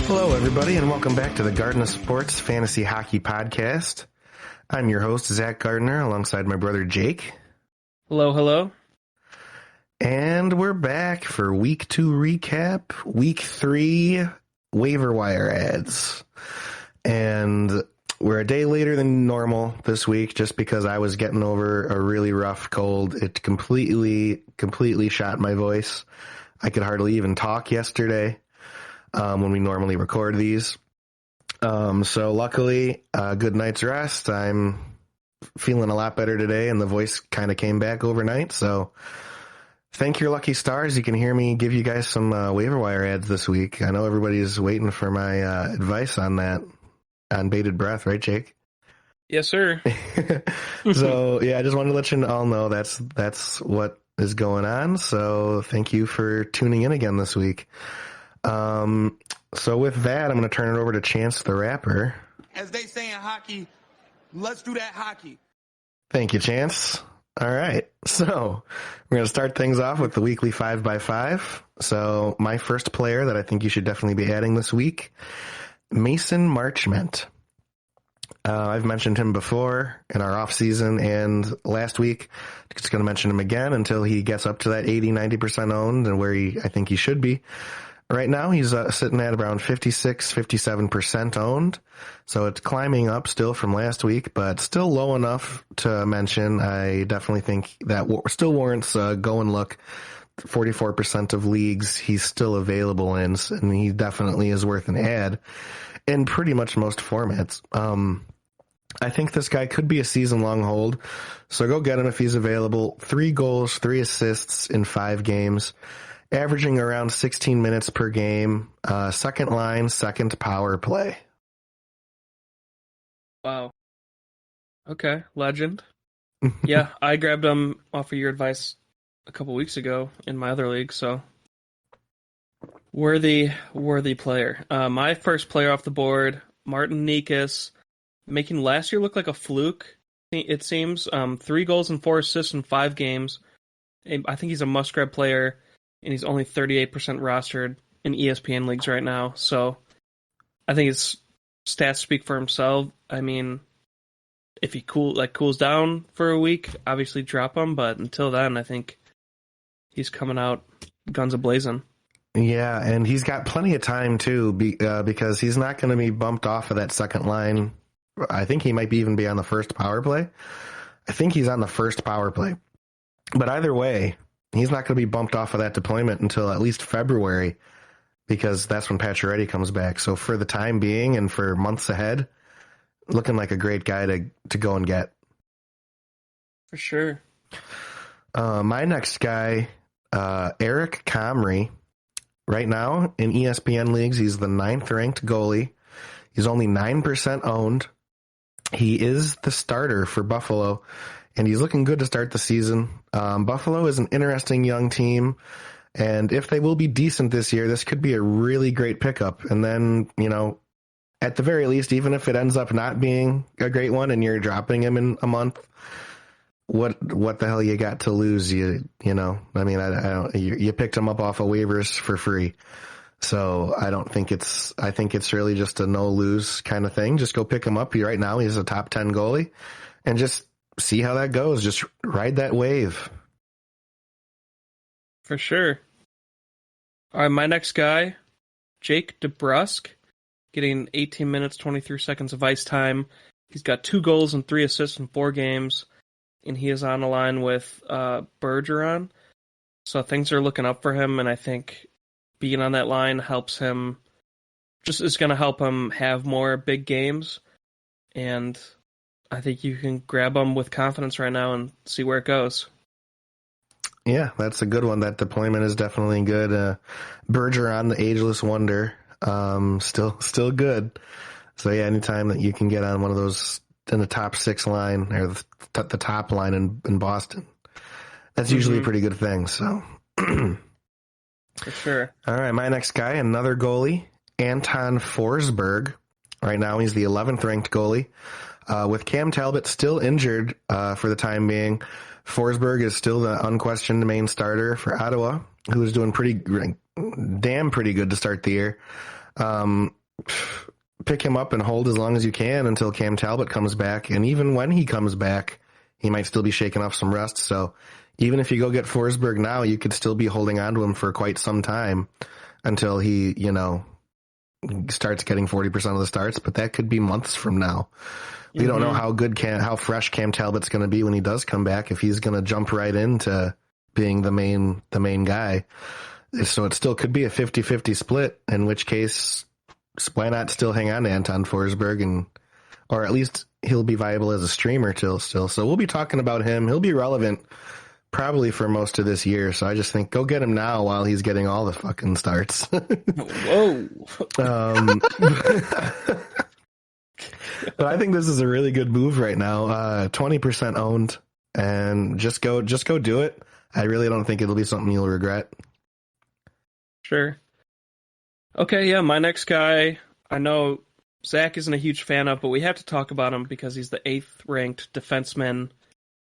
Hello, everybody, and welcome back to the Garden of Sports Fantasy Hockey Podcast. I'm your host, Zach Gardner, alongside my brother, Jake. Hello, hello. And we're back for Week 2 recap, Week 3 waiver wire ads. And we're a day later than normal this week just because I was getting over a really rough cold. It completely shot my voice. I could hardly even talk yesterday when we normally record these. So luckily, good night's rest. I'm feeling a lot better today, and the voice kind of came back overnight. So thank your lucky stars. You can hear me give you guys some waiver wire ads this week. I know everybody's waiting for my advice on that, on bated breath, right, Jake? Yes, sir. So yeah, I just wanted to let you all know that's what is going on. So thank you for tuning in again this week. So with that, I'm going to turn it over to Chance the Rapper. As they say in hockey, let's do that hockey. Thank you, Chance. All right. So we're going to start things off with the weekly 5x5. So my first player that I think you should definitely be adding this week, Mason Marchment. I've mentioned him before in our off season and last week. I'm just going to mention him again until he gets up to that 80-90% owned and where I think he should be. Right now, he's sitting at around 57% owned, so it's climbing up still from last week, but still low enough to mention. I definitely think that still warrants a go and look. 44% of leagues he's still available in, and he definitely is worth an ad in pretty much most formats. I think this guy could be a season-long hold, so go get him if he's available. 3 goals, 3 assists in 5 games. Averaging around 16 minutes per game, second line, second power play. Wow. Okay, legend. Yeah, I grabbed him off of your advice a couple weeks ago in my other league, so worthy player. My first player off the board, Martin Nikas, making last year look like a fluke, it seems. 3 goals and 4 assists in 5 games. I think he's a must-grab player. And he's only 38% rostered in ESPN leagues right now. So I think his stats speak for himself. I mean, if he cools down for a week, obviously drop him. But until then, I think he's coming out guns a-blazing. Yeah, and he's got plenty of time, too, because he's not going to be bumped off of that second line. I think he might even be on the first power play. I think he's on the first power play. But either way, he's not going to be bumped off of that deployment until at least February, because that's when Pacioretty comes back. So for the time being and for months ahead, looking like a great guy to go and get. For sure. My next guy, Eric Comrie. Right now in ESPN leagues, he's the 9th ranked goalie. He's only 9% owned. He is the starter for Buffalo, and he's looking good to start the season. Buffalo is an interesting young team, and if they will be decent this year, this could be a really great pickup. And then, at the very least, even if it ends up not being a great one and you're dropping him in a month, what the hell you got to lose? I mean, you picked him up off of waivers for free. So I think it's really just a no lose kind of thing. Just go pick him up. Right now, he's a top 10 goalie, and just see how that goes. Just ride that wave. For sure. All right, my next guy, Jake DeBrusk, getting 18 minutes, 23 seconds of ice time. He's got 2 goals and 3 assists in 4 games, and he is on the line with Bergeron. So things are looking up for him, and I think being on that line helps him, is going to help him have more big games, and I think you can grab him with confidence right now and see where it goes. Yeah, that's a good one. That deployment is definitely good. Bergeron, the ageless wonder, still good. So yeah, anytime that you can get on one of those in the top 6 line or the top line in Boston, that's usually a pretty good thing. So for sure. All right, my next guy, another goalie, Anton Forsberg. Right now, he's the 11th ranked goalie. With Cam Talbot still injured for the time being, Forsberg is still the unquestioned main starter for Ottawa, who is doing damn pretty good to start the year. Um, pick him up and hold as long as you can until Cam Talbot comes back. And even when he comes back, he might still be shaking off some rust. So even if you go get Forsberg now, you could still be holding on to him for quite some time until he, starts getting 40% of the starts. But that could be months from now. We don't know how fresh Cam Talbot's going to be when he does come back, if he's going to jump right into being the main guy. So it still could be a 50-50 split, in which case, why not still hang on to Anton Forsberg, or at least he'll be viable as a streamer still. So we'll be talking about him. He'll be relevant probably for most of this year. So I just think go get him now while he's getting all the fucking starts. Whoa. But I think this is a really good move right now. 20% owned, and just go do it. I really don't think it'll be something you'll regret. Sure. Okay, yeah, my next guy, I know Zach isn't a huge fan of, but we have to talk about him because he's the 8th ranked defenseman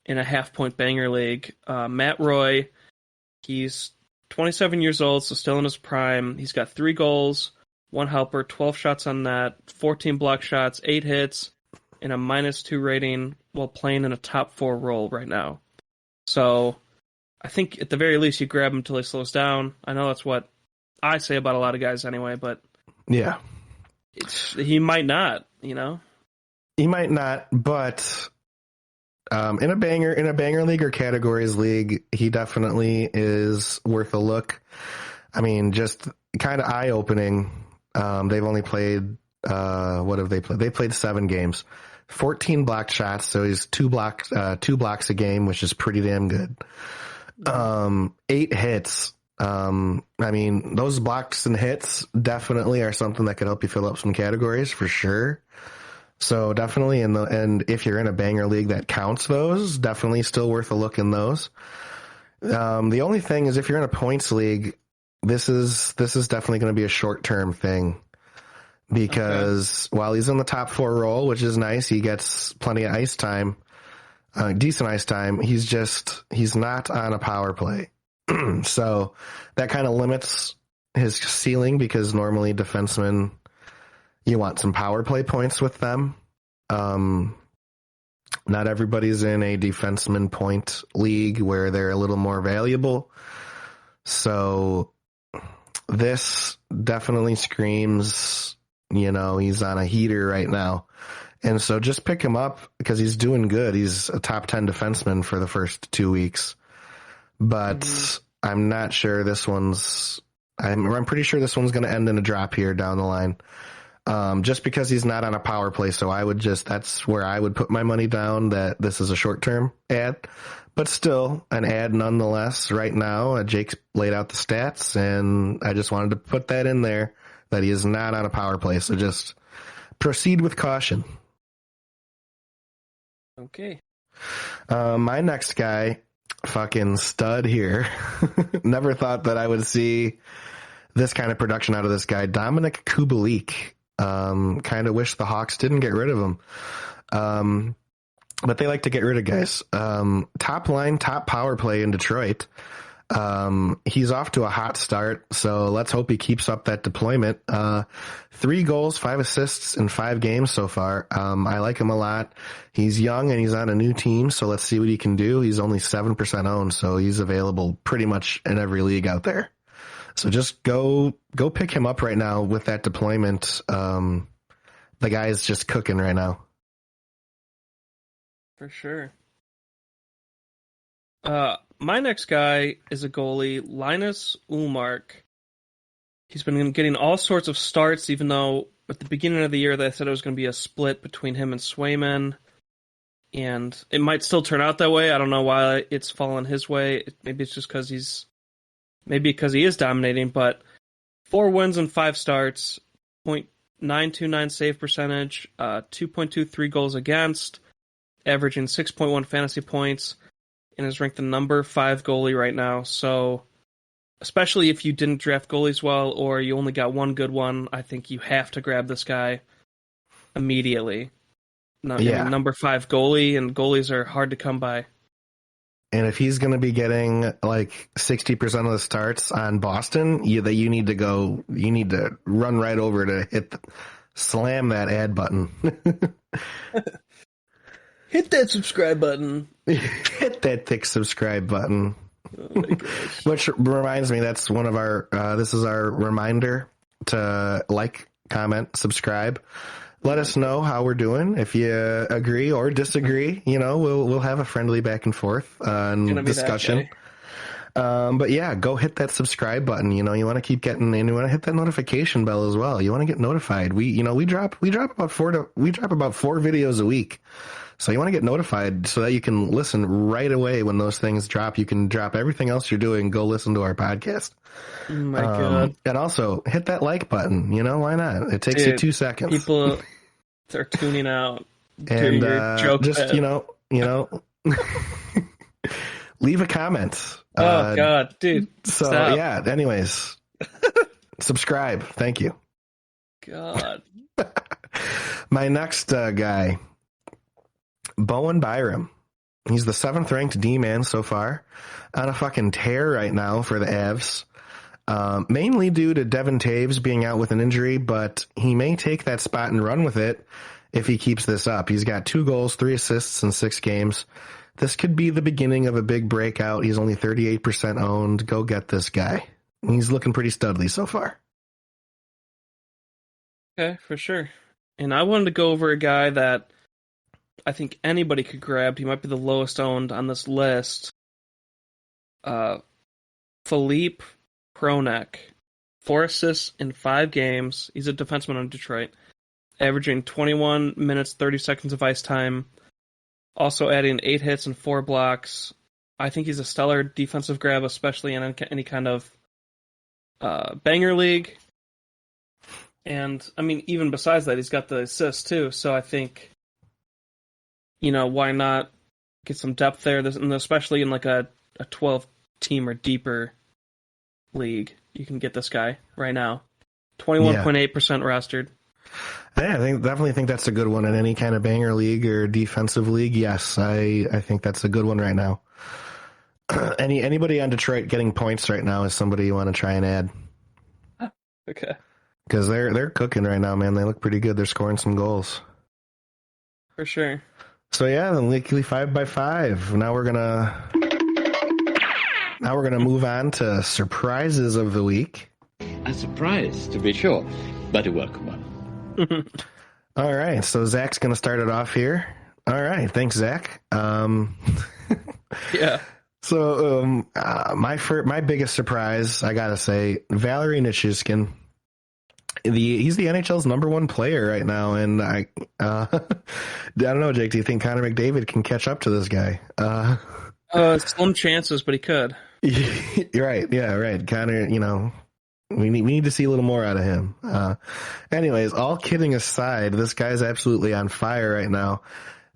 in a half-point banger league. Matt Roy, he's 27 years old, so still in his prime. He's got 3 goals, 1 helper, 12 shots on net, 14 block shots, 8 hits, and a -2 rating while playing in a top 4 role right now. So I think at the very least you grab him until he slows down. I know that's what I say about a lot of guys anyway, but yeah, he might not, He might not, but in a banger league or categories league, he definitely is worth a look. I mean, just kind of eye opening. They've only played what have they played? They played 7 games, 14 blocked shots, so he's 2 blocks a game, which is pretty damn good. 8 hits. I mean, those blocks and hits definitely are something that could help you fill up some categories for sure. So definitely and if you're in a banger league that counts those, definitely still worth a look in those. The only thing is if you're in a points league, this is definitely going to be a short-term thing because while he's in the top 4 role, which is nice, he gets plenty of ice time, decent ice time. He's not on a power play. So that kind of limits his ceiling because normally defensemen, you want some power play points with them. Not everybody's in a defenseman point league where they're a little more valuable. So this definitely screams, he's on a heater right now. And so just pick him up because he's doing good. He's a top 10 defenseman for the first 2 weeks. But I'm not sure I'm pretty sure this one's going to end in a drop here down the line. Just because he's not on a power play. So that's where I would put my money down that this is a short-term ad, but still an ad nonetheless right now. Jake's laid out the stats and I just wanted to put that in there that he is not on a power play. So just proceed with caution. Okay. My next guy, fucking stud here. Never thought that I would see this kind of production out of this guy. Dominic Kubalik. Kind of wish the Hawks didn't get rid of him. But they like to get rid of guys. Top line, top power play in Detroit. He's off to a hot start, so let's hope he keeps up that deployment. 3 goals, 5 assists in 5 games so far. I like him a lot. He's young and he's on a new team, so let's see what he can do. He's only 7% owned, so he's available pretty much in every league out there. So just go pick him up right now with that deployment. The guy's just cooking right now. For sure. My next guy is a goalie, Linus Ullmark. He's been getting all sorts of starts, even though at the beginning of the year they said it was going to be a split between him and Swayman. And it might still turn out that way. I don't know why it's fallen his way. Maybe it's just because he is dominating, but 4 wins and 5 starts, .929 save percentage, 2.23 goals against, averaging 6.1 fantasy points, and is ranked the number 5 goalie right now. So, especially if you didn't draft goalies well or you only got one good one, I think you have to grab this guy immediately. No, Yeah. I mean, number 5 goalie, and goalies are hard to come by. And if he's going to be getting like 60% of the starts on Boston, you need to run right over to slam that add button. Hit that subscribe button. Hit that thick subscribe button. Oh my gosh. Which reminds me, that's one of our, this is our reminder to like, comment, subscribe. Let us know how we're doing. If you agree or disagree, we'll have a friendly back and forth discussion. But yeah, go hit that subscribe button. You want to keep getting, and you want to hit that notification bell as well. You want to get notified. We drop about 4 videos a week. So you want to get notified so that you can listen right away when those things drop. You can drop everything else you're doing, go listen to our podcast. Oh my God. And also hit that like button. Why not? It takes you 2 seconds. People are tuning out. And just, leave a comment. Oh God, dude. So stop. yeah, anyways, subscribe. Thank you. God. My next guy, Bowen Byram. He's the 7th ranked D-man so far, on a fucking tear right now for the Avs. Mainly due to Devin Taves being out with an injury, but he may take that spot and run with it if he keeps this up. He's got 2 goals, 3 assists in 6 games. This could be the beginning of a big breakout. He's only 38% owned. Go get this guy. He's looking pretty studly so far. Okay, for sure. And I wanted to go over a guy that I think anybody could grab. He might be the lowest owned on this list. Philippe Pronek. 4 assists in 5 games. He's a defenseman on Detroit. Averaging 21 minutes, 30 seconds of ice time. Also adding 8 hits and 4 blocks. I think he's a stellar defensive grab, especially in any kind of banger league. And, I mean, even besides that, he's got the assists, too. So I think, why not get some depth there, and especially in like a 12-team or deeper league. You can get this guy right now. 21.8% rostered. Yeah, I definitely think that's a good one in any kind of banger league or defensive league. Yes, I think that's a good one right now. Anybody on Detroit getting points right now is somebody you want to try and add. Okay. Because they're cooking right now, man. They look pretty good. They're scoring some goals. For sure. So yeah, the weekly 5x5. Now we're gonna move on to surprises of the week. A surprise, to be sure, but a welcome one. All right, so Zach's gonna start it off here. All right, thanks, Zach. Yeah. So my biggest surprise, I gotta say, Valeri Nichushkin. He's the NHL's #1 player right now, and I don't know, Jake. Do you think Connor McDavid can catch up to this guy? Slim chances, but he could. Right, yeah, right. Connor, we need to see a little more out of him. Anyways, all kidding aside, this guy's absolutely on fire right now.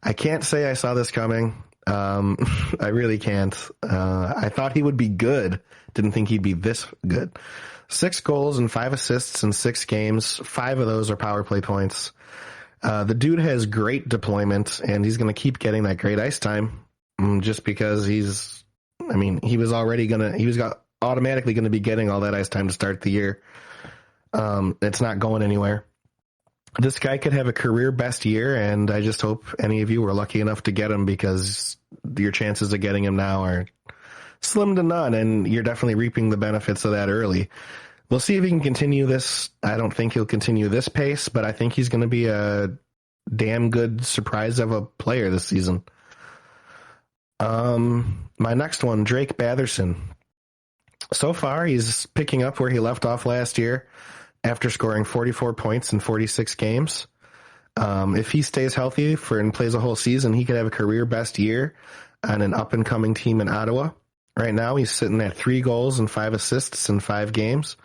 I can't say I saw this coming. I really can't. I thought he would be good. Didn't think he'd be this good. 6 goals and 5 assists in 6 games. 5 of those are power play points. The dude has great deployment, and he's going to keep getting that great ice time just because he was automatically going to be getting all that ice time to start the year. It's not going anywhere. This guy could have a career best year, and I just hope any of you were lucky enough to get him, because your chances of getting him now are slim to none, and you're definitely reaping the benefits of that early. We'll see if he can continue this. I don't think he'll continue this pace, but I think he's going to be a damn good surprise of a player this season. My next one, Drake Batherson. So far, he's picking up where he left off last year after scoring 44 points in 46 games. If he stays healthy and plays a whole season, he could have a career best year on an up-and-coming team in Ottawa. Right now, he's sitting at 3 goals and 5 assists in 5 games.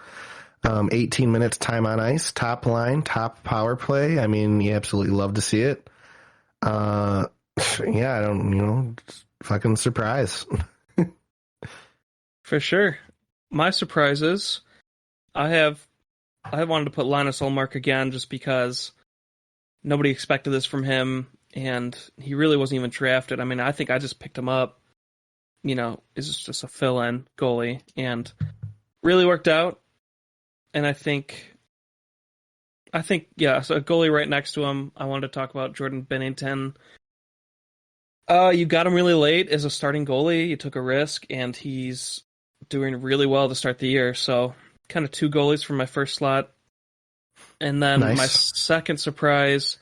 18 minutes time on ice, top line, top power play. I mean, you absolutely love to see it. Fucking surprise. For sure. My surprises, I wanted to put Linus Ullmark again just because nobody expected this from him, and he really wasn't even drafted. I mean, I think I just picked him up is just a fill-in goalie, and really worked out. And I think, yeah, so a goalie right next to him, I wanted to talk about Jordan Bennington. You got him really late as a starting goalie. You took a risk, and he's doing really well to start the year. So kind of 2 goalies for my first slot. And then Nice. my second surprise,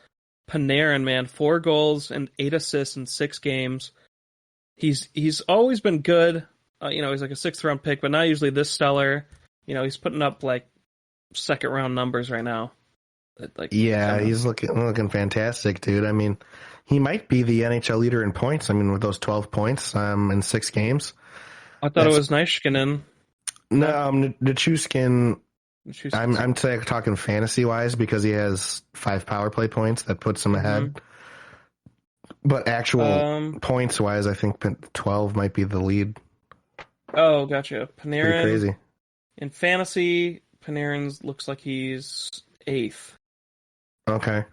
Panarin, man, 4 goals and 8 assists in 6 games. He's always been good. He's like a 6th round pick, but not usually this stellar. He's putting up like 2nd round numbers right now. He's looking fantastic, dude. I mean, he might be the NHL leader in points. I mean, with those 12 points in 6 games. I thought it was Nichushkin. No, Nichushkin. I'm talking fantasy wise because he has 5 power play points that puts him ahead. But actual points wise, I think 12 might be the lead. Oh, gotcha. Panarin. Pretty crazy. In fantasy, Panarin looks like he's 8th. Okay.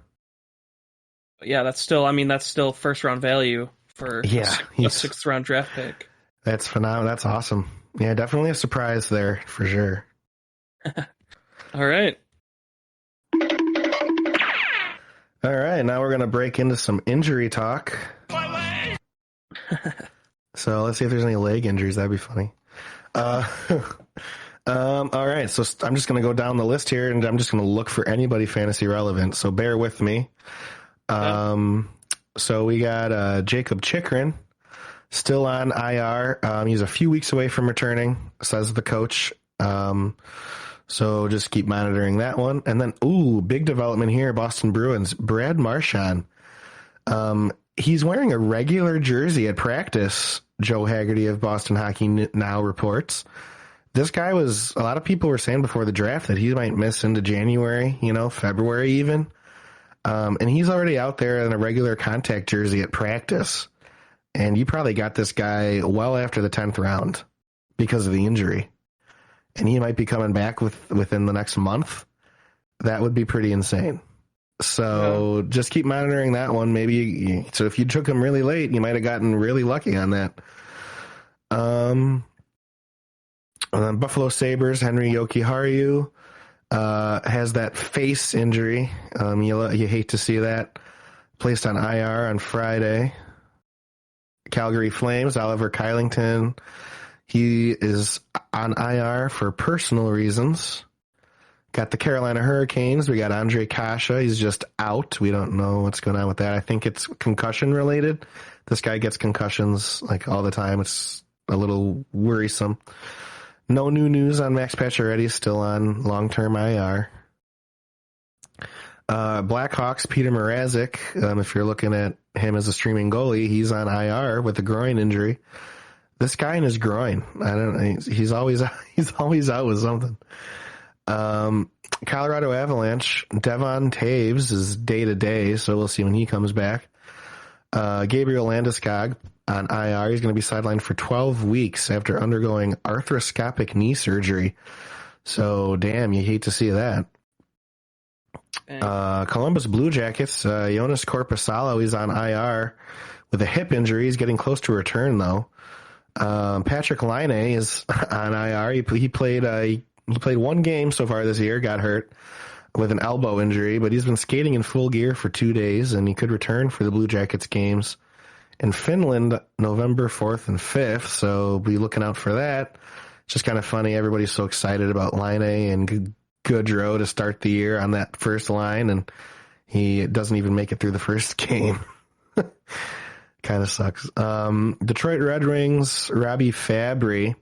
But yeah, that's still first round value for a 6th round draft pick. That's phenomenal. That's awesome. Yeah, definitely a surprise there for sure. All right. All right, now we're going to break into some injury talk. So let's see if there's any leg injuries. That'd be funny. All right, so I'm just going to go down the list here, and I'm just going to look for anybody fantasy relevant. So bear with me. So we got Jacob Chikrin still on IR. He's a few weeks away from returning, says the coach. So just keep monitoring that one. And then, big development here, Boston Bruins. Brad Marchand. He's wearing a regular jersey at practice, Joe Haggerty of Boston Hockey Now reports. This guy a lot of people were saying before the draft that he might miss into January, February even. And he's already out there in a regular contact jersey at practice. And you probably got this guy well after the 10th round because of the injury. And he might be coming back within the next month. That would be pretty insane. So just keep monitoring that one. So if you took him really late, you might have gotten really lucky on that. Buffalo Sabres, Henry Jokiharju has that face injury. You hate to see that. Placed on IR on Friday. Calgary Flames, Oliver Kylington. He is on IR for personal reasons. Got the Carolina Hurricanes. We got Andre Kasha. He's just out. We don't know what's going on with that. I think it's concussion related. This guy gets concussions like all the time. It's a little worrisome. No new news on Max Pacioretty, still on long-term IR. Blackhawks, Peter Mrazek. If you're looking at him as a streaming goalie, he's on IR with a groin injury. This guy in his groin, he's always out with something. Colorado Avalanche, Devon Taves is day to day, so we'll see when he comes back. Gabriel Landeskog on IR. He's going to be sidelined for 12 weeks after undergoing arthroscopic knee surgery. So, damn, you hate to see that. Columbus Blue Jackets, Jonas Korpisalo, he's on IR with a hip injury. He's getting close to return, though. Patrick Laine is on IR. He played one game so far this year, got hurt with an elbow injury, but he's been skating in full gear for 2 days, and he could return for the Blue Jackets games in Finland November 4th and 5th, so be looking out for that. It's just kind of funny. Everybody's so excited about Laine and Goodrow to start the year on that first line, and he doesn't even make it through the first game. Kind of sucks. Detroit Red Wings, Robbie Fabry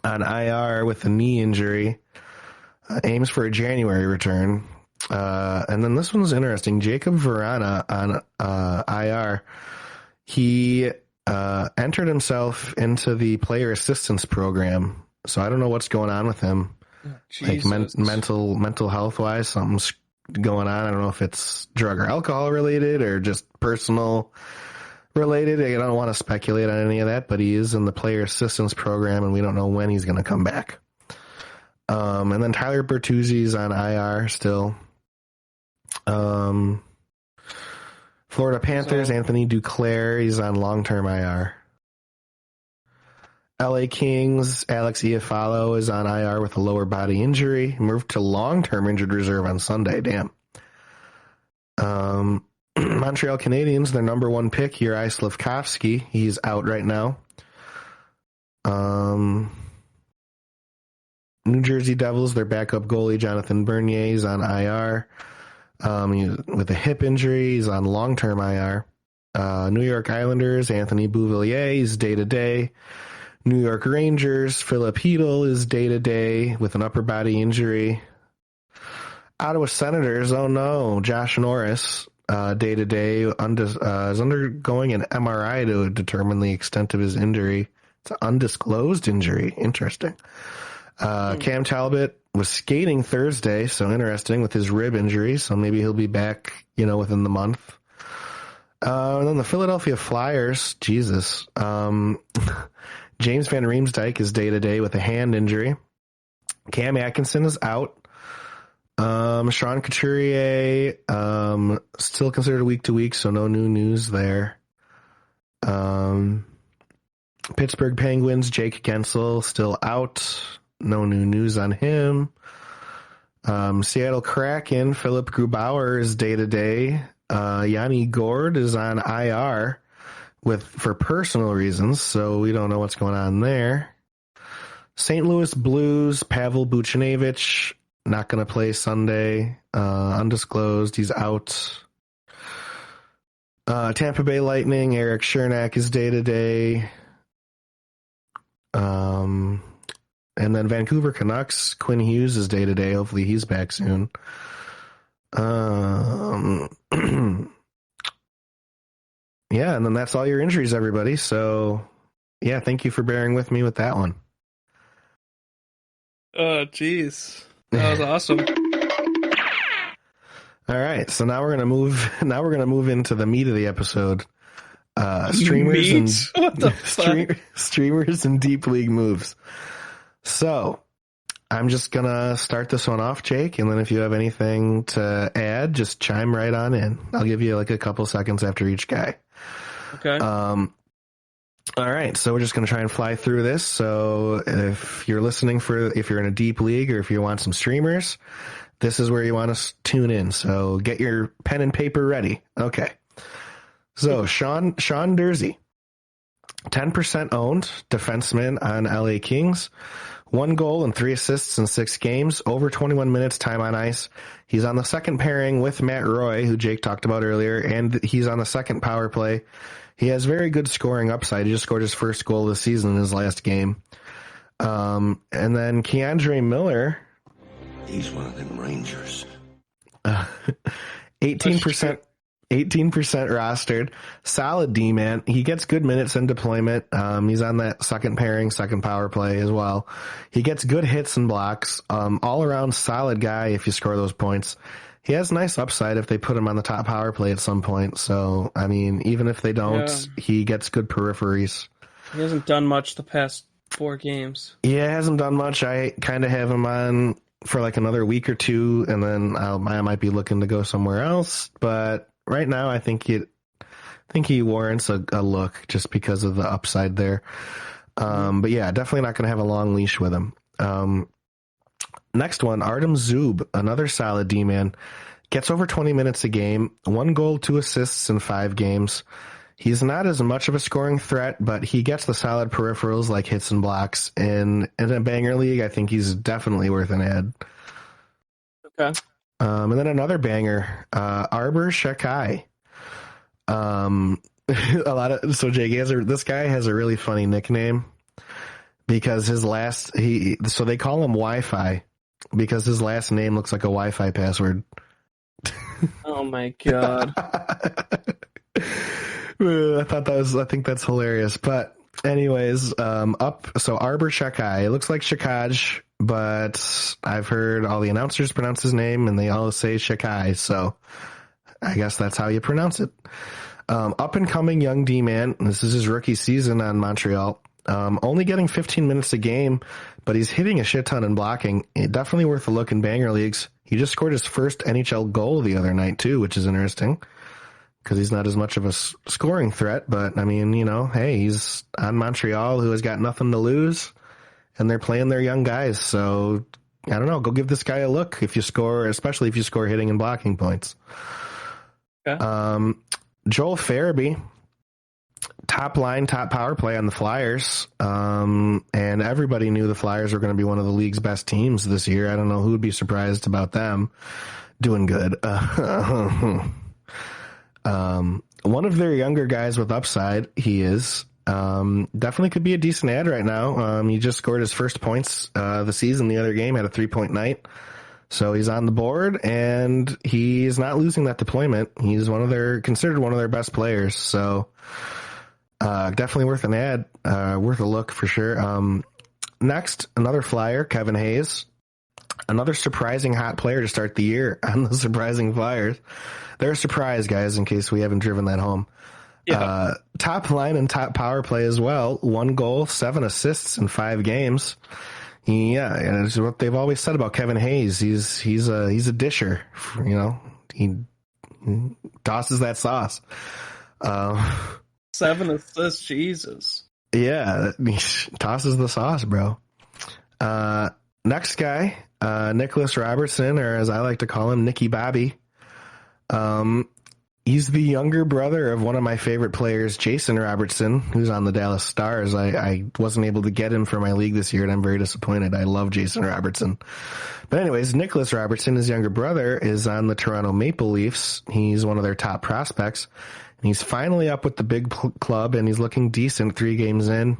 on IR with a knee injury. Aims for a January return. And then this one's interesting. Jacob Verana on IR. He entered himself into the player assistance program. So I don't know what's going on with him. Like mental health wise, something's going on. I don't know if it's drug or alcohol related or just personal related. I don't want to speculate on any of that, but he is in the player assistance program, and we don't know when he's going to come back. And then Tyler Bertuzzi's on IR still. Florida Panthers, Anthony Duclair, he's on long-term IR. LA Kings, Alex Iafallo is on IR with a lower body injury. Moved to long-term injured reserve on Sunday. Damn. Montreal Canadiens, their number one pick, Juraj Slafkovsky. He's out right now. New Jersey Devils, their backup goalie, Jonathan Bernier, is on IR. With a hip injury, he's on long-term IR. New York Islanders, Anthony Beauvillier is day-to-day. New York Rangers, Philip Hedl is day-to-day with an upper body injury. Ottawa Senators, oh no, Josh Norris, day-to-day, is undergoing an MRI to determine the extent of his injury. It's an undisclosed injury. Interesting. Cam Talbot was skating Thursday, so interesting, with his rib injury, so maybe he'll be back, within the month. And then the Philadelphia Flyers, Jesus. James Van Riemsdyk is day-to-day with a hand injury. Cam Atkinson is out. Sean Couturier, still considered week-to-week, so no new news there. Pittsburgh Penguins, Jake Gensel, still out. No new news on him. Seattle Kraken, Philip Grubauer is day-to-day. Yanni Gourde is on IR for personal reasons, so we don't know what's going on there. St. Louis Blues, Pavel Buchnevich, not going to play Sunday. Undisclosed, he's out. Tampa Bay Lightning, Eric Chernak is day-to-day. And then Vancouver Canucks, Quinn Hughes is day-to-day. Hopefully he's back soon. Yeah, and then that's all your injuries, everybody. So, yeah, thank you for bearing with me with that one. Oh, jeez. That was awesome. All right, so now we're gonna move. Now we're gonna move into the meat of the episode. Streamers and What the fuck? streamers and deep league moves. So I'm just gonna start this one off, Jake, and then if you have anything to add, just chime right on in. I'll give you like a couple seconds after each guy. Okay. All right, so we're just going to try and fly through this. So if you're listening if you're in a deep league or if you want some streamers, this is where you want to tune in. So get your pen and paper ready. Okay. So Sean Dursey, 10% owned, defenseman on LA Kings, 1 goal and 3 assists in 6 games, over 21 minutes time on ice. He's on the second pairing with Matt Roy, who Jake talked about earlier, and he's on the second power play. He has very good scoring upside. He just scored his first goal of the season in his last game. And then Keandre Miller. He's one of them Rangers. 18% rostered. Solid D-man. He gets good minutes in deployment. He's on that second pairing, second power play as well. He gets good hits and blocks. All around solid guy if you score those points. He has nice upside if they put him on the top power play at some point. So, I mean, even if they don't, he gets good peripheries. He hasn't done much the past 4 games. Yeah, hasn't done much. I kind of have him on for like another week or two, and then I might be looking to go somewhere else. But right now, I think he warrants a look just because of the upside there. But yeah, definitely not going to have a long leash with him. Next one, Artem Zub, another solid D-man. Gets over 20 minutes a game, 1 goal, 2 assists in 5 games. He's not as much of a scoring threat, but he gets the solid peripherals like hits and blocks. And in a banger league, I think he's definitely worth an ad. Okay. And then another banger, Arbor Shekai. So Jake, this guy has a really funny nickname because so they call him Wi-Fi because his last name looks like a Wi-Fi password. Oh my god. I think that's hilarious. But anyways, so Arbor Shekai. It looks like Shekaj, but I've heard all the announcers pronounce his name and they all say Shekai, so I guess that's how you pronounce it. Up and coming young D-man. This is his rookie season on Montreal. Only getting 15 minutes a game, but he's hitting a shit ton and blocking. Definitely worth a look in banger leagues. He just scored his first NHL goal the other night too, which is interesting. because he's not as much of a scoring threat. But I mean, hey, he's on Montreal, who has got nothing to lose, and they're playing their young guys. So I don't know. Go give this guy a look if you score, especially if you score hitting and blocking points. Okay. Joel Farabee, top line, top power play on the Flyers. And everybody knew the Flyers were going to be one of the league's best teams this year. I don't know who would be surprised about them doing good. One of their younger guys with upside, he is. Definitely could be a decent ad right now. He just scored his first points the season the other game, had a 3-point night. So he's on the board, and he's not losing that deployment. He's considered one of their best players. So definitely worth an ad, worth a look for sure. Next, another Flyer, Kevin Hayes. Another surprising hot player to start the year on the surprising Flyers. They're a surprise, guys, in case we haven't driven that home. Yeah. Top line and top power play as well. 1 goal, 7 assists in 5 games. Yeah, and it's what they've always said about Kevin Hayes. He's a disher. He tosses that sauce. 7 assists, Jesus. Yeah, he tosses the sauce, bro. Next guy, Nicholas Robertson, or as I like to call him, Nicky Bobby. He's the younger brother of one of my favorite players, Jason Robertson, who's on the Dallas Stars. I wasn't able to get him for my league this year, and I'm very disappointed. I love Jason Robertson. But anyways, Nicholas Robertson, his younger brother, is on the Toronto Maple Leafs. He's one of their top prospects. And he's finally up with the big club, and he's looking decent 3 games in.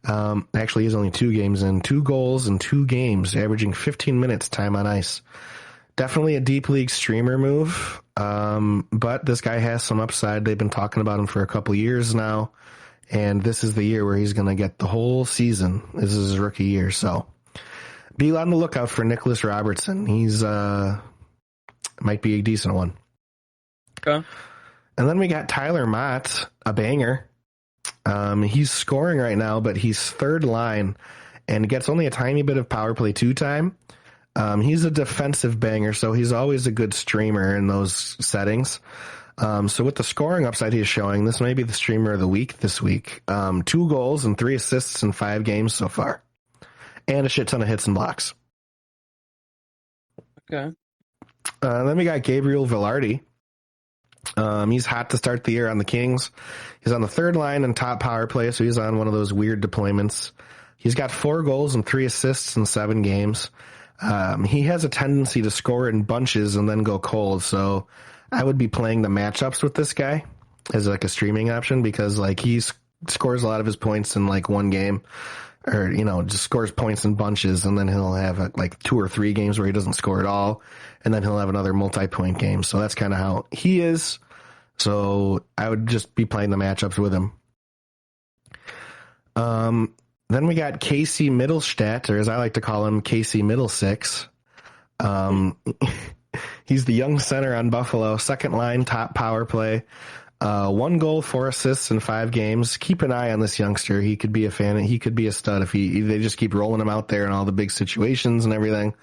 Actually, he's only 2 games in. 2 goals in 2 games, averaging 15 minutes time on ice. Definitely a deep league streamer move, but this guy has some upside. They've been talking about him for a couple years now, and this is the year where he's going to get the whole season. This is his rookie year, so be on the lookout for Nicholas Robertson. He's might be a decent one. Okay. And then we got Tyler Mott, a banger. He's scoring right now, but he's third line and gets only a tiny bit of power play 2 time. He's a defensive banger, so he's always a good streamer in those settings. So with the scoring upside he's showing, this may be the streamer of the week this week. 2 goals and 3 assists in 5 games so far. And a shit ton of hits and blocks. Okay. Then we got Gabriel Velarde. He's hot to start the year on the Kings. He's on the third line and top power play, so he's on one of those weird deployments. He's got 4 goals and 3 assists in 7 games. He has a tendency to score in bunches and then go cold, so I would be playing the matchups with this guy as like a streaming option, because like he scores a lot of his points in like 1 game, or just scores points in bunches, and then he'll have like 2 or 3 games where he doesn't score at all, and then he'll have another multi-point game. So that's kind of how he is. So I would just be playing the matchups with him. Then we got Casey Middlestat, or as I like to call him, Casey Middlesix. He's the young center on Buffalo, second line, top power play. 1 goal, 4 assists in 5 games. Keep an eye on this youngster. He could be a fan. He could be a stud if they just keep rolling him out there in all the big situations and everything.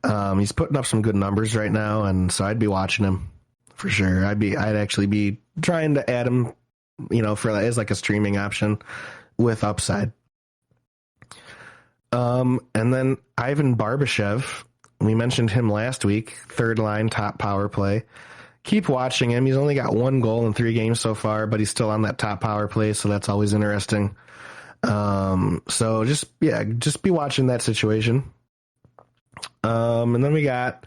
He's putting up some good numbers right now, and so I'd be watching him for sure. I'd actually be trying to add him, as like a streaming option with upside. And then Ivan Barbashev, we mentioned him last week, third line, top power play. Keep watching him. He's only got 1 goal in 3 games so far, but he's still on that top power play, so that's always interesting. So just be watching that situation. And then we got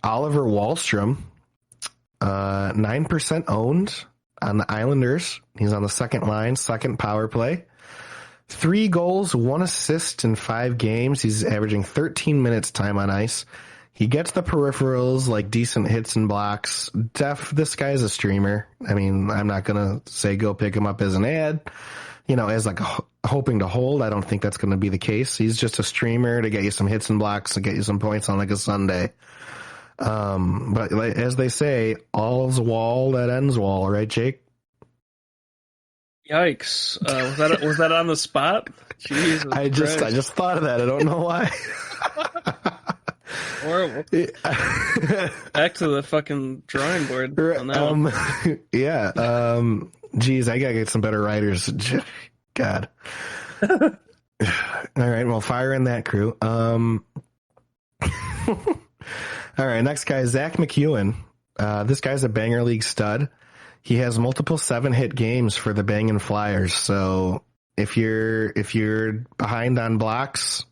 Oliver Wahlstrom, 9% owned on the Islanders. He's on the second line, second power play. 3 goals, 1 assist in 5 games. He's averaging 13 minutes time on ice. He gets the peripherals, like decent hits and blocks. This guy's a streamer. I mean, I'm not going to say go pick him up as an ad, as like hoping to hold. I don't think that's going to be the case. He's just a streamer to get you some hits and blocks, to get you some points on like a Sunday. But like, as they say, all's wall that ends wall, right, Jake? Yikes! Was that on the spot? Jesus I just thought of that. I don't know why. Horrible. Back to the fucking drawing board on that one. Yeah. Geez, I gotta get some better writers. God. All right, well, fire in that crew. All right, next guy is Zach McEwen. This guy's a Banger League stud. He has multiple 7-hit games for the Bangin' Flyers. So if you're behind on blocks,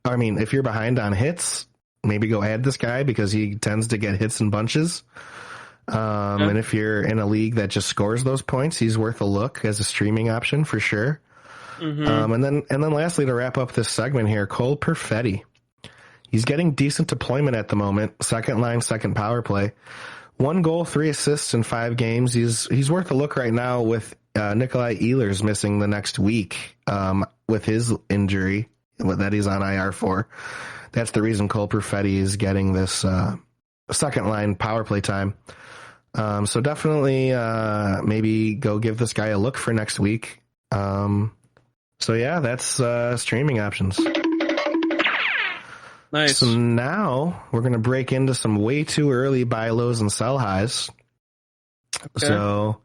if you're behind on hits, maybe go add this guy because he tends to get hits in bunches. And if you're in a league that just scores those points, he's worth a look as a streaming option for sure. Mm-hmm. And then lastly, to wrap up this segment here, Cole Perfetti. He's getting decent deployment at the moment. Second line, second power play. 1 goal, 3 assists in 5 games. He's worth a look right now with Nikolai Ehlers missing the next week with his injury that he's on IR for. That's the reason Cole Perfetti is getting this second line power play time. So definitely maybe go give this guy a look for next week. So yeah, that's streaming options. Nice. So now we're going to break into some way too early buy lows and sell highs. Okay. So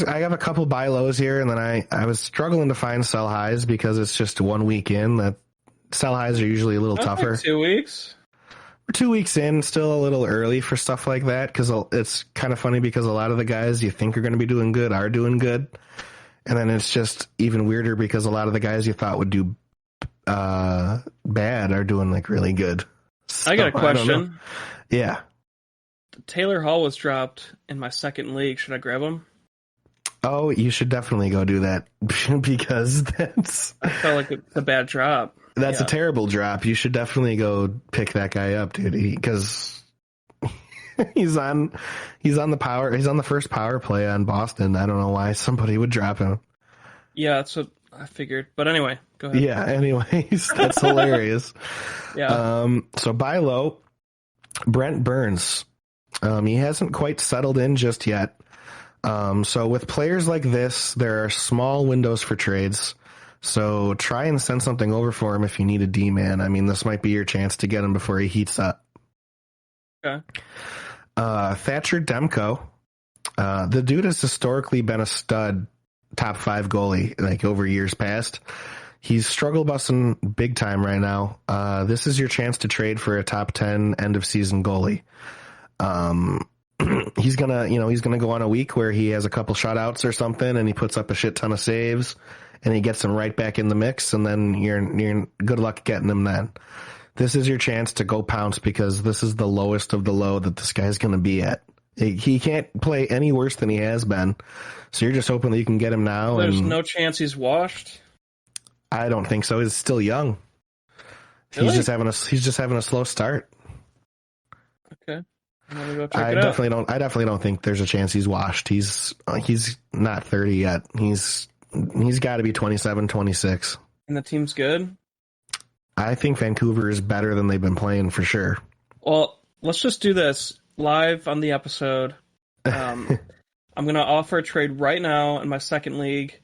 I have a couple buy lows here, and then I was struggling to find sell highs because it's just 1 week in. That sell highs are usually a little tougher. Like 2 weeks. We're 2 weeks in, still a little early for stuff like that because it's kind of funny because a lot of the guys you think are going to be doing good are doing good. And then it's just even weirder because a lot of the guys you thought would do bad are doing like really good. So, I got a question. Yeah. Taylor Hall was dropped in my second league. Should I grab him? Oh, you should definitely go do that because I felt like it's a bad drop. That's a terrible drop. You should definitely go pick that guy up, dude, because he's on the first power play on Boston. I don't know why somebody would drop him. Yeah, that's what I figured. But anyway, go ahead. Yeah, anyways, that's hilarious. Yeah. So buy low, Brent Burns. He hasn't quite settled in just yet. So with players like this, there are small windows for trades. So try and send something over for him if you need a D-man. I mean, this might be your chance to get him before he heats up. Okay. Thatcher Demko. The dude has historically been a stud top 5 goalie, like over years past. He's struggle busting big time right now. This is your chance to trade for a top 10 end of season goalie. He's gonna go on a week where he has a couple shutouts or something and he puts up a shit ton of saves and he gets them right back in the mix, and then you're good luck getting him then. This is your chance to go pounce because this is the lowest of the low that this guy's going to be at. He can't play any worse than he has been. So you're just hoping that you can get him now. There's no chance he's washed? I don't think so. He's still young. Really? He's just having a slow start. Okay. I'm gonna go check it out. I definitely don't think there's a chance he's washed. He's not 30 yet. He's got to be 27, 26. And the team's good? I think Vancouver is better than they've been playing for sure. Well, let's just do this live on the episode. I'm going to offer a trade right now in my second league.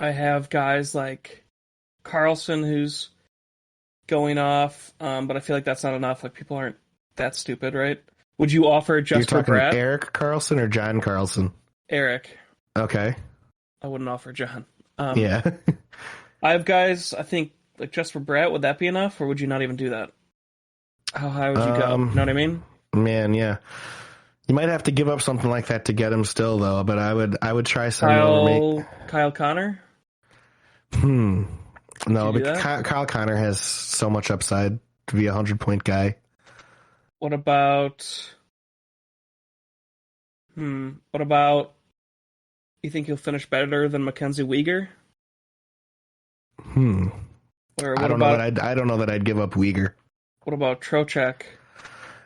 I have guys like Carlson who's going off, but I feel like that's not enough. Like, people aren't that stupid, right? Would you offer just for Brad? Eric Carlson or John Carlson? Eric. Okay. I wouldn't offer John. Yeah. I have guys, I think, like just for Brett, would that be enough, or would you not even do that? How high would you go? You know what I mean? Man, yeah. You might have to give up something like that to get him still, though. But I would try something. Kyle Connor. No, but Kyle Connor has so much upside to be a 100-point guy. What about? What about? You think he'll finish better than Mackenzie Weegar? Or I don't know that I'd give up Weegar. What about Trocheck?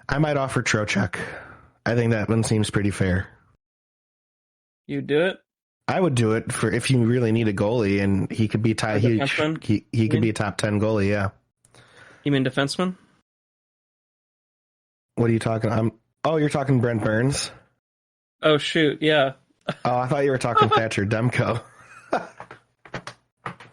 I might offer Trocheck. I think that one seems pretty fair. You do it? I would do it for if you really need a goalie, and he could be tied. He could be a top 10 goalie. Yeah. You mean defenseman? What are you talking? You're talking Brent Burns. Oh shoot! Yeah. Oh, I thought you were talking Thatcher Demko.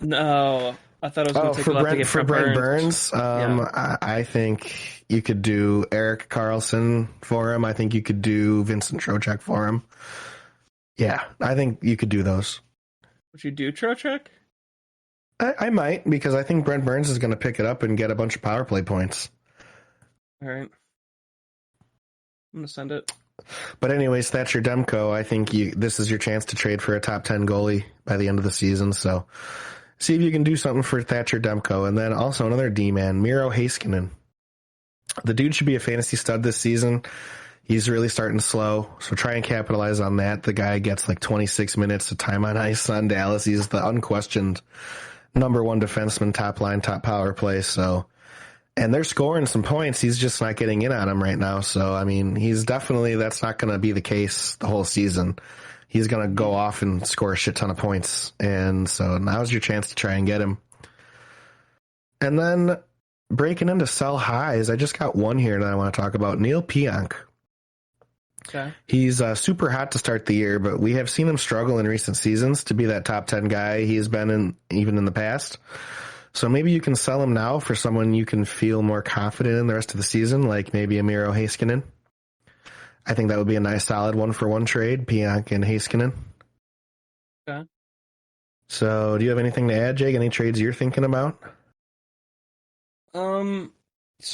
No, I thought it was going to take a lot to get For Brent Burns, Yeah. I think you could do Eric Carlson for him. I think you could do Vincent Trocheck for him. Yeah, I think you could do those. Would you do Trocheck? I might, because I think Brent Burns is going to pick it up and get a bunch of power play points. All right. I'm going to send it. But anyways, Thatcher Demko, I think this is your chance to trade for a top 10 goalie by the end of the season. So see if you can do something for Thatcher Demko. And then also another D-man, Miro Heiskanen. The dude should be a fantasy stud this season. He's really starting slow, so try and capitalize on that. The guy gets like 26 minutes of time on ice on Dallas. He's the unquestioned number one defenseman, top line, top power play. So, and they're scoring some points. He's just not getting in on them right now. So, I mean, that's not going to be the case the whole season. He's going to go off and score a shit ton of points. And so now's your chance to try and get him. And then breaking into sell highs, I just got one here that I want to talk about. Neil Pionk. Okay. He's super hot to start the year, but we have seen him struggle in recent seasons to be that top 10 guy he's been in, even in the past. So maybe you can sell him now for someone you can feel more confident in the rest of the season, like maybe a Miro Heiskanen. I think that would be a nice solid 1-for-1 trade, Pionk and Heiskanen. Okay. So do you have anything to add, Jake? Any trades you're thinking about? So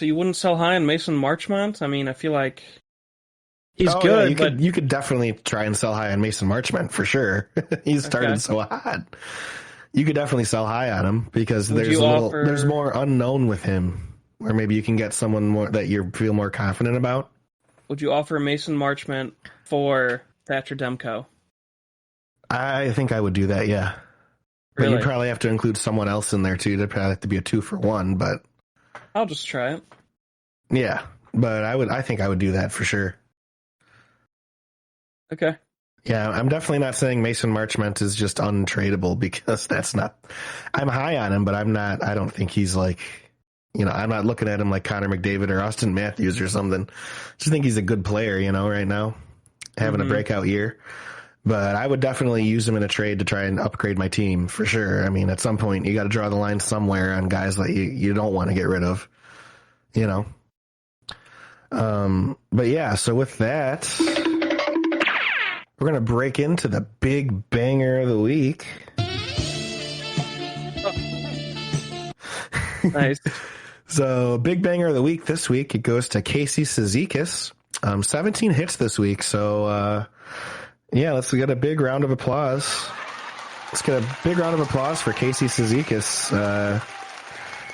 you wouldn't sell high on Mason Marchment? I mean, I feel like he's good, yeah, but you could definitely try and sell high on Mason Marchment for sure. He's started so hot. You could definitely sell high on him because there's more unknown with him, where maybe you can get someone more that you feel more confident about. Would you offer Mason Marchment for Thatcher Demko? I think I would do that, yeah. But Really? you'd probably have to include someone else in there too. There'd probably have to be a 2-for-1, but I'll just try it. yeah. But I think I would do that for sure. Okay. Yeah, I'm definitely not saying Mason Marchment is just untradeable, because that's not. I'm high on him, but I don't think he's like, I'm not looking at him like Connor McDavid or Austin Matthews or something. Just think he's a good player, right now, having a breakout year. But I would definitely use him in a trade to try and upgrade my team for sure. I mean, at some point you got to draw the line somewhere on guys that you don't want to get rid of, But yeah, so with that, we're going to break into the big banger of the week. Nice. So big banger of the week this week, it goes to Casey Cizikas. 17 hits this week. So, let's get a big round of applause. Let's get a big round of applause for Casey Cizikas.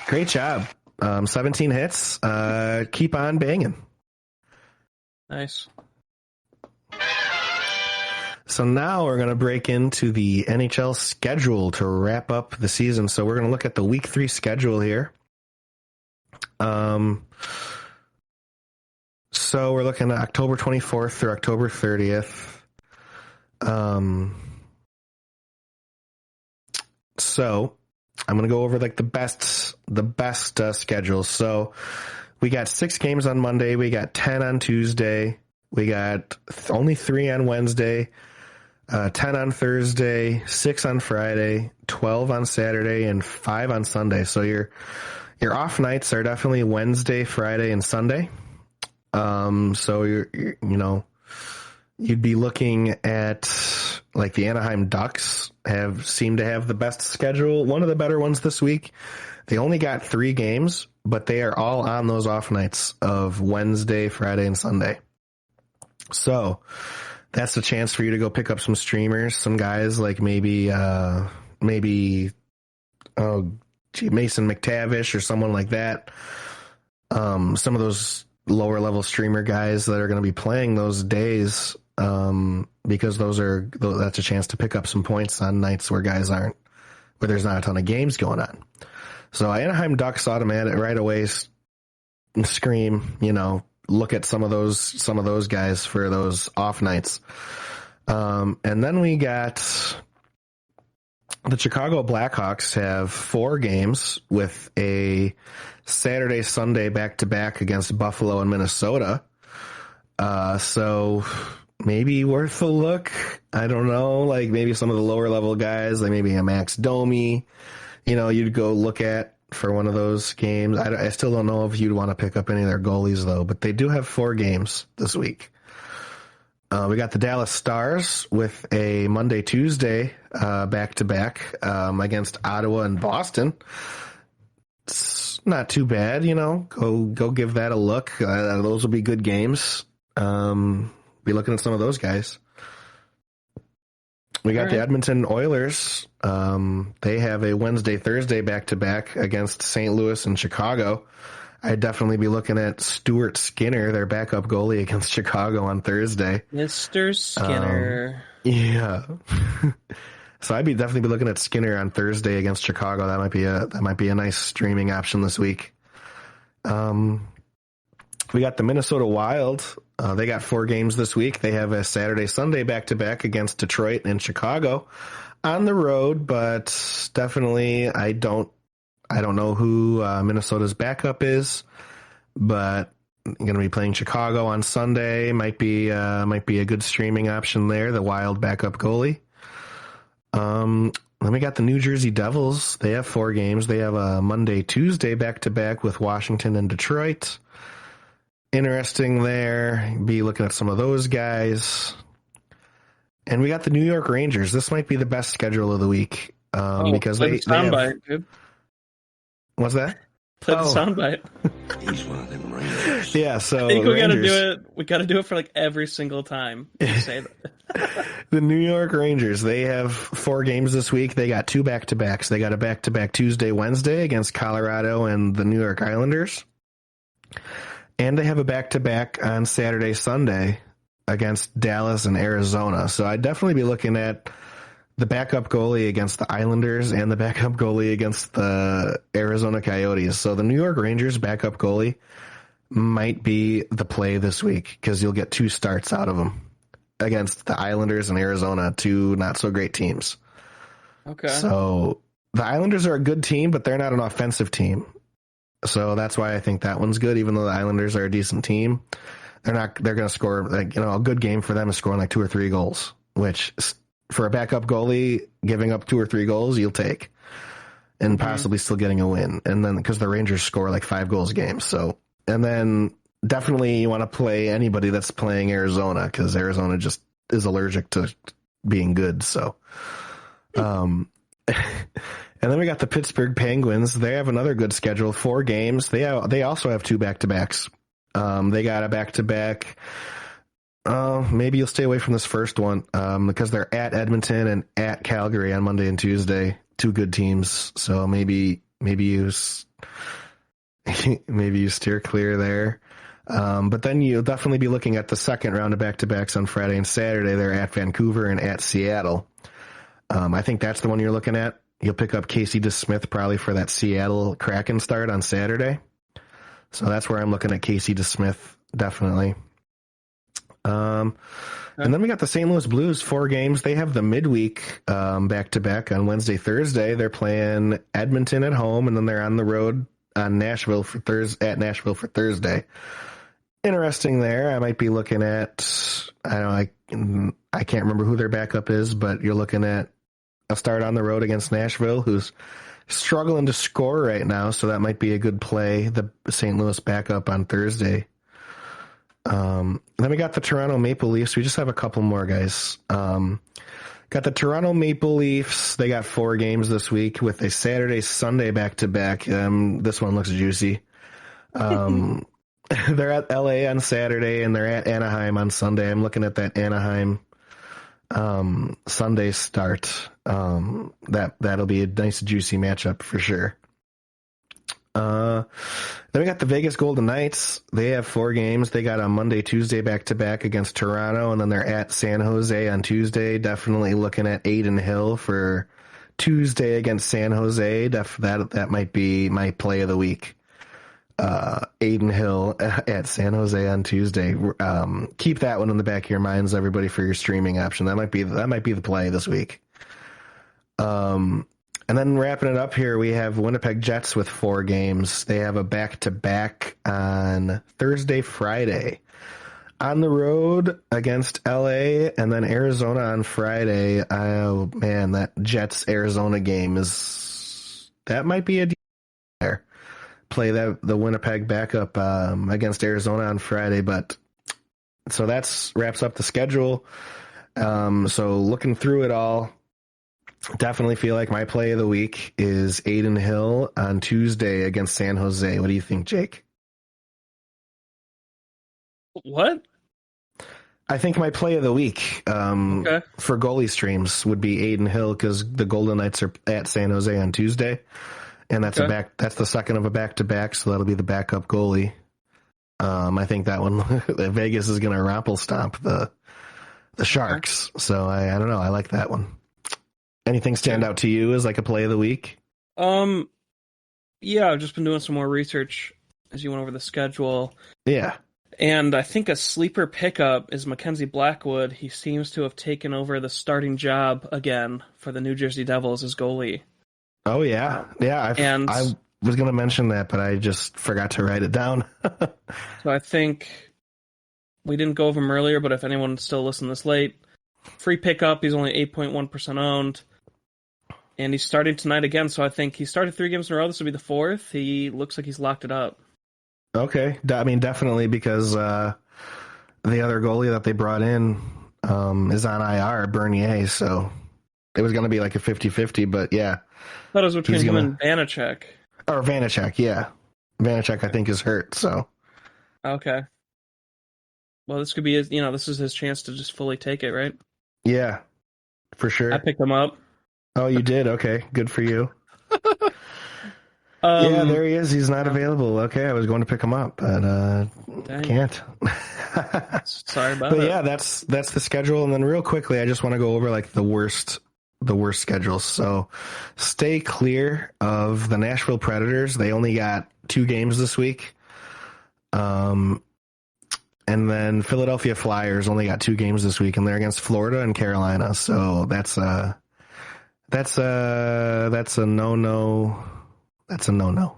Great job. 17 hits. Keep on banging. Nice. So now we're going to break into the NHL schedule to wrap up the season. So we're going to look at the week 3 schedule here. So we're looking at October 24th through October 30th. So I'm going to go over like the best schedules. So we got 6 games on Monday. We got 10 on Tuesday. We got only 3 on Wednesday, 10 on Thursday, 6 on Friday, 12 on Saturday, and 5 on Sunday. So your off nights are definitely Wednesday, Friday, and Sunday. So you'd be looking at like the Anaheim Ducks seem to have the best schedule, one of the better ones this week. They only got 3 games, but they are all on those off nights of Wednesday, Friday, and Sunday. So that's a chance for you to go pick up some streamers, some guys like maybe Mason McTavish or someone like that. Some of those lower level streamer guys that are going to be playing those days, because that's a chance to pick up some points on nights where where there's not a ton of games going on. So Anaheim Ducks automatic right away scream, look at some of those guys for those off nights. And then we got the Chicago Blackhawks have 4 games with a Saturday, Sunday back-to-back against Buffalo and Minnesota. So maybe worth a look. I don't know, like maybe some of the lower level guys, like maybe a Max Domi, you'd go look at for one of those games. I still don't know if you'd want to pick up any of their goalies, though, but they do have 4 games this week. We got the Dallas Stars with a Monday, Tuesday back-to-back against Ottawa and Boston. It's not too bad, Go give that a look. Those will be good games. Be looking at some of those guys. We got the Edmonton Oilers. They have a Wednesday, Thursday back-to-back against St. Louis and Chicago. I'd definitely be looking at Stuart Skinner, their backup goalie, against Chicago on Thursday. Mr. Skinner. Yeah. So I'd definitely be looking at Skinner on Thursday against Chicago. That might be a nice streaming option this week. We got the Minnesota Wild. They got 4 games this week. They have a Saturday, Sunday back-to-back against Detroit and Chicago on the road, but definitely I don't know who Minnesota's backup is, but I'm going to be playing Chicago on Sunday. Might be a good streaming option there. The Wild backup goalie. Then we got the New Jersey Devils. They have 4 games. They have a Monday, Tuesday back-to-back with Washington and Detroit. Interesting there. Be looking at some of those guys. And we got the New York Rangers. This might be the best schedule of the week because they soundbite, dude. What's that? Play the soundbite. He's one of them Rangers. Yeah, so I think we got to do it. We got to do it for like every single time you say that. The New York Rangers, they have 4 games this week. They got 2 back-to-backs. They got a back-to-back Tuesday, Wednesday against Colorado and the New York Islanders. And they have a back-to-back on Saturday, Sunday against Dallas and Arizona. So I'd definitely be looking at the backup goalie against the Islanders and the backup goalie against the Arizona Coyotes. So the New York Rangers backup goalie might be the play this week because you'll get 2 starts out of them against the Islanders and Arizona, 2 not so great teams. Okay. So the Islanders are a good team, but they're not an offensive team. So that's why I think that one's good, even though the Islanders are a decent team. They're going to score, a good game for them is scoring like 2 or 3 goals, which for a backup goalie, giving up 2 or 3 goals, you'll take and possibly still getting a win. And then because the Rangers score like 5 goals a game. So, and then definitely you want to play anybody that's playing Arizona because Arizona just is allergic to being good. So, and then we got the Pittsburgh Penguins. They have another good schedule, 4 games. They also have 2 back-to-backs. They got a back-to-back. Maybe you'll stay away from this first one because they're at Edmonton and at Calgary on Monday and Tuesday. 2 good teams. So maybe you steer clear there. But then you'll definitely be looking at the second round of back-to-backs on Friday and Saturday. They're at Vancouver and at Seattle. I think that's the one you're looking at. You'll pick up Casey DeSmith probably for that Seattle Kraken start on Saturday. So that's where I'm looking at Casey DeSmith, definitely. And then we got the St. Louis Blues, 4 games. They have the midweek back-to-back on Wednesday, Thursday. They're playing Edmonton at home, and then they're on the road on Nashville for Thursday. Interesting there. I might be looking at, I can't remember who their backup is, but you're looking at a start on the road against Nashville, who's struggling to score right now, so that might be a good play, the St. Louis backup on Thursday. Then we got the Toronto Maple Leafs. We just have a couple more, guys. Got the Toronto Maple Leafs. They got 4 games this week with a Saturday, Sunday back-to-back. This one looks juicy. They're at LA on Saturday, and they're at Anaheim on Sunday. I'm looking at that Anaheim Sunday start. That'll be a nice juicy matchup for sure. Then we got the Vegas Golden Knights. They have 4 games. They got a Monday, Tuesday back-to-back against Toronto, and then they're at San Jose on Tuesday. Definitely looking at Aiden Hill for Tuesday against San Jose. That might be my play of the week. Aiden Hill at San Jose on Tuesday. Keep that one in the back of your minds, everybody, for your streaming option. That might be the play this week. And then wrapping it up here, we have Winnipeg Jets with 4 games. They have a back-to-back on Thursday, Friday. On the road against LA, and then Arizona on Friday. Oh, man, that Jets-Arizona game that might be a deal there. Play the Winnipeg backup against Arizona on Friday, but so that's wraps up the schedule. So looking through it all, definitely feel like my play of the week is Aiden Hill on Tuesday against San Jose. What do you think, Jake? What? I think my play of the week Okay. for goalie streams would be Aiden Hill because the Golden Knights are at San Jose on Tuesday, and that's Okay. that's the second of a back-to-back, so that'll be the backup goalie. I think that one Vegas is going to raffle stomp the Sharks. So I don't know. I like that one. Anything stand out to you as like a play of the week? Yeah, I've just been doing some more research as you went over the schedule. Yeah. And I think a sleeper pickup is Mackenzie Blackwood. He seems to have taken over the starting job again for the New Jersey Devils as goalie. Oh, yeah. Yeah. I was going to mention that, but I just forgot to write it down. So I think we didn't go over him earlier, but if anyone's still listening this late, free pickup. He's only 8.1% owned. And he's starting tonight again, so I think he started 3 games in a row. This will be the 4th. He looks like he's locked it up. Okay. I mean, definitely because the other goalie that they brought in is on IR, Bernier, so it was going to be like a 50-50, but yeah. I thought it was between him and Vanacek. Or Vanacek, yeah. Vanacek, I think, is hurt, so. Okay. Well, this could be this is his chance to just fully take it, right? Yeah, for sure. I picked him up. Oh, you did? Okay, good for you. Yeah, there he is. He's not available. Okay, I was going to pick him up, but can't. Sorry about but it. Yeah, that's the schedule. And then real quickly, I just want to go over like the worst schedules. So stay clear of the Nashville Predators. They only got 2 games this week. And then Philadelphia Flyers only got 2 games this week, and they're against Florida and Carolina. So that's a no-no. That's a no-no.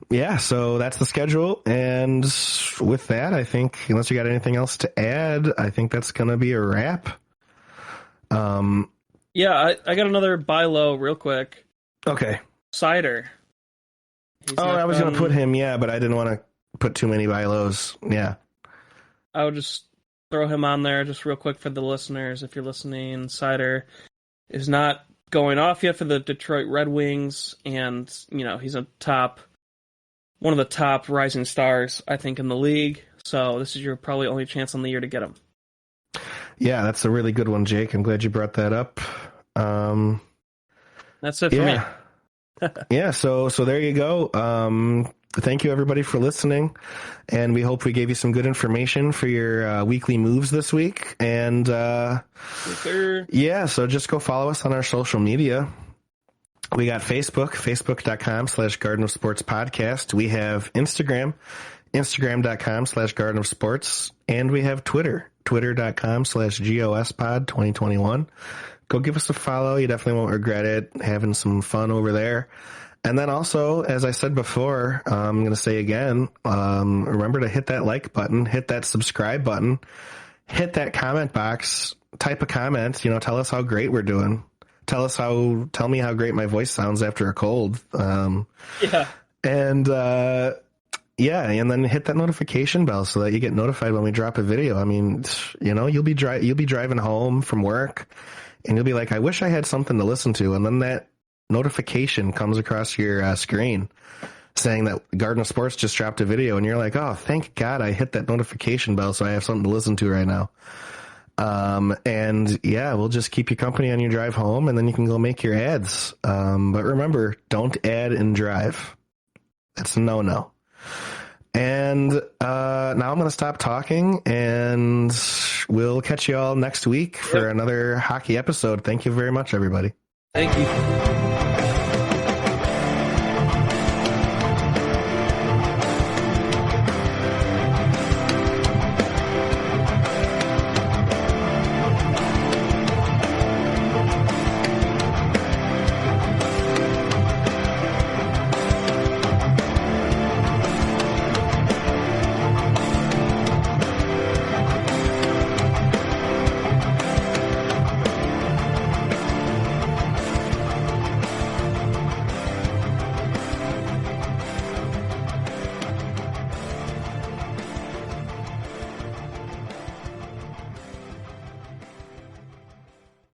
Yeah, so that's the schedule. And with that, I think, unless you got anything else to add, I think that's going to be a wrap. Yeah, I got another buy low real quick. Okay. Cider. I was going to put him, yeah, but I didn't want to put too many buy lows. Yeah. I would just throw him on there just real quick for the listeners. If you're listening, Cider is not going off yet for the Detroit Red Wings, and he's one of the top rising stars, I think, in the league. So this is your probably only chance on the year to get him. Yeah, that's a really good one, Jake. I'm glad you brought that up. That's it for me. Yeah, so there you go. Thank you, everybody, for listening, and we hope we gave you some good information for your weekly moves this week. And yeah, so just go follow us on our social media. We got facebook.com/Garden of Sports Podcast. We have Instagram, Instagram.com/Garden of Sports, and we have Twitter.com/GOSPod 2021. Go give us a follow. You definitely won't regret it. Having some fun over there. And then also, as I said before, I'm going to say again, remember to hit that like button, hit that subscribe button, hit that comment box, type a comment, tell us how great we're doing. Tell me how great my voice sounds after a cold. Yeah. And, and then hit that notification bell so that you get notified when we drop a video. I mean, you'll be driving home from work and you'll be like, I wish I had something to listen to. And then that notification comes across your screen saying that Garden of Sports just dropped a video, and you're like, oh, thank God I hit that notification bell so I have something to listen to right now. And yeah, we'll just keep you company on your drive home, and then you can go make your ads. But remember, don't ad and drive. That's a no-no. And now I'm going to stop talking, and we'll catch you all next week for another hockey episode. Thank you very much, everybody. Thank you.